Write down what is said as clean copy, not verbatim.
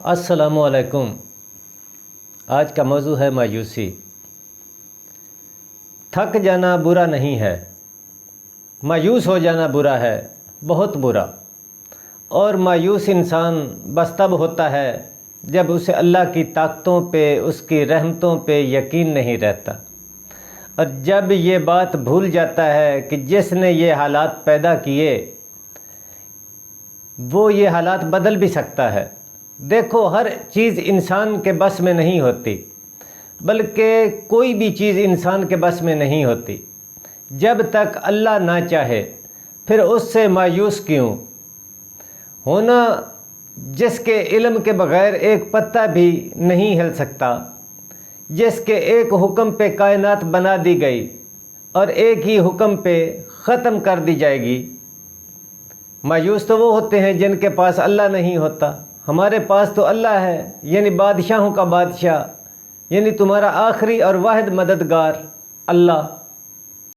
السلام علیکم۔ آج کا موضوع ہے مایوسی۔ تھک جانا برا نہیں ہے، مایوس ہو جانا برا ہے، بہت برا۔ اور مایوس انسان بس تب ہوتا ہے جب اسے اللہ کی طاقتوں پہ، اس کی رحمتوں پہ یقین نہیں رہتا، اور جب یہ بات بھول جاتا ہے کہ جس نے یہ حالات پیدا کیے وہ یہ حالات بدل بھی سکتا ہے۔ دیکھو، ہر چیز انسان کے بس میں نہیں ہوتی، بلکہ کوئی بھی چیز انسان کے بس میں نہیں ہوتی جب تک اللہ نہ چاہے۔ پھر اس سے مایوس کیوں ہونا؟ جس کے علم کے بغیر ایک پتا بھی نہیں ہل سکتا، جس کے ایک حکم پہ کائنات بنا دی گئی اور ایک ہی حکم پہ ختم کر دی جائے گی۔ مایوس تو وہ ہوتے ہیں جن کے پاس اللہ نہیں ہوتا۔ ہمارے پاس تو اللہ ہے، یعنی بادشاہوں کا بادشاہ، یعنی تمہارا آخری اور واحد مددگار اللہ۔